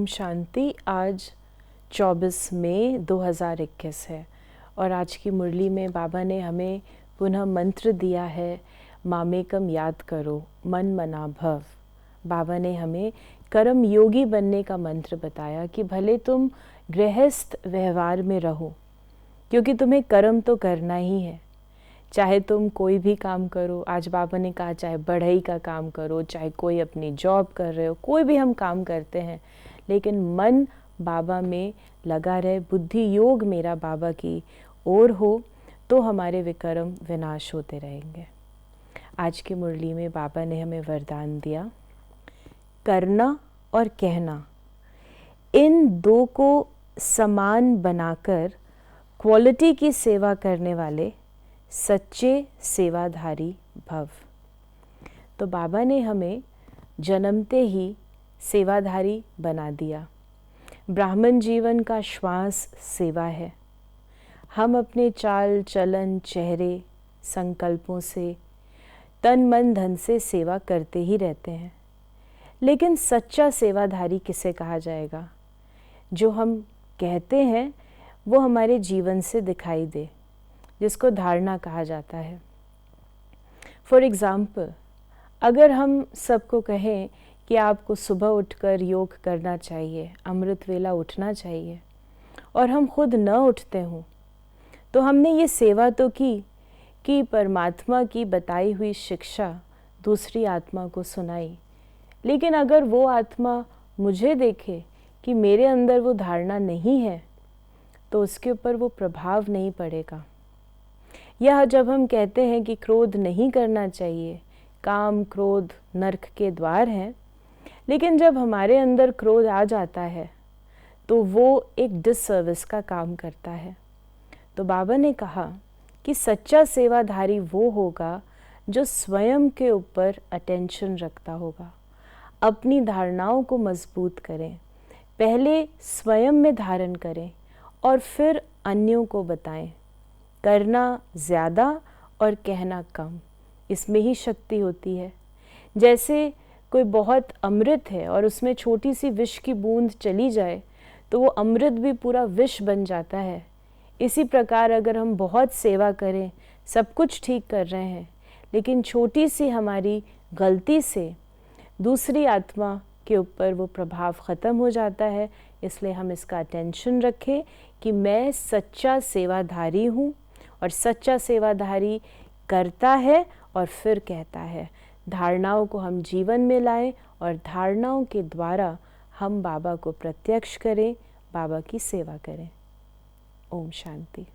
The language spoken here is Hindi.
शांति। आज 24 मई 2021 है और आज की मुरली में बाबा ने हमें पुनः मंत्र दिया है, मामेकम याद करो मन मना भव। बाबा ने हमें कर्म योगी बनने का मंत्र बताया कि भले तुम गृहस्थ व्यवहार में रहो, क्योंकि तुम्हें कर्म तो करना ही है। चाहे तुम कोई भी काम करो, आज बाबा ने कहा चाहे बढ़ई का काम करो, चाहे कोई अपनी जॉब कर रहे हो, कोई भी हम काम करते हैं, लेकिन मन बाबा में लगा रहे, बुद्धि योग मेरा बाबा की ओर हो, तो हमारे विकर्म विनाश होते रहेंगे। आज की मुरली में बाबा ने हमें वरदान दिया, करना और कहना इन दो को समान बनाकर क्वालिटी की सेवा करने वाले सच्चे सेवाधारी भव। तो बाबा ने हमें जन्मते ही सेवाधारी बना दिया। ब्राह्मण जीवन का श्वास सेवा है। हम अपने चाल चलन चेहरे संकल्पों से तन मन धन से सेवा करते ही रहते हैं, लेकिन सच्चा सेवाधारी किसे कहा जाएगा? जो हम कहते हैं वो हमारे जीवन से दिखाई दे, जिसको धारणा कहा जाता है। फॉर एग्ज़ाम्पल, अगर हम सबको कहें कि आपको सुबह उठकर योग करना चाहिए, अमृत वेला उठना चाहिए, और हम खुद न उठते हों, तो हमने ये सेवा तो की कि परमात्मा की बताई हुई शिक्षा दूसरी आत्मा को सुनाई। लेकिन अगर वो आत्मा मुझे देखे कि मेरे अंदर वो धारणा नहीं है, तो उसके ऊपर वो प्रभाव नहीं पड़ेगा। यह जब हम कहते हैं कि क्रोध नहीं करना चाहिए, काम क्रोध नरक के द्वार हैं, लेकिन जब हमारे अंदर क्रोध आ जाता है तो वो एक डिससर्विस का काम करता है। तो बाबा ने कहा कि सच्चा सेवाधारी वो होगा जो स्वयं के ऊपर अटेंशन रखता होगा, अपनी धारणाओं को मजबूत करें, पहले स्वयं में धारण करें और फिर अन्यों को बताएं। करना ज़्यादा और कहना कम, इसमें ही शक्ति होती है। जैसे कोई बहुत अमृत है और उसमें छोटी सी विष की बूंद चली जाए तो वो अमृत भी पूरा विष बन जाता है। इसी प्रकार अगर हम बहुत सेवा करें, सब कुछ ठीक कर रहे हैं, लेकिन छोटी सी हमारी गलती से दूसरी आत्मा के ऊपर वो प्रभाव ख़त्म हो जाता है। इसलिए हम इसका अटेंशन रखें कि मैं सच्चा सेवाधारी हूँ, और सच्चा सेवाधारी करता है और फिर कहता है। धारणाओं को हम जीवन में लाएं और धारणाओं के द्वारा हम बाबा को प्रत्यक्ष करें, बाबा की सेवा करें। ओम शांति।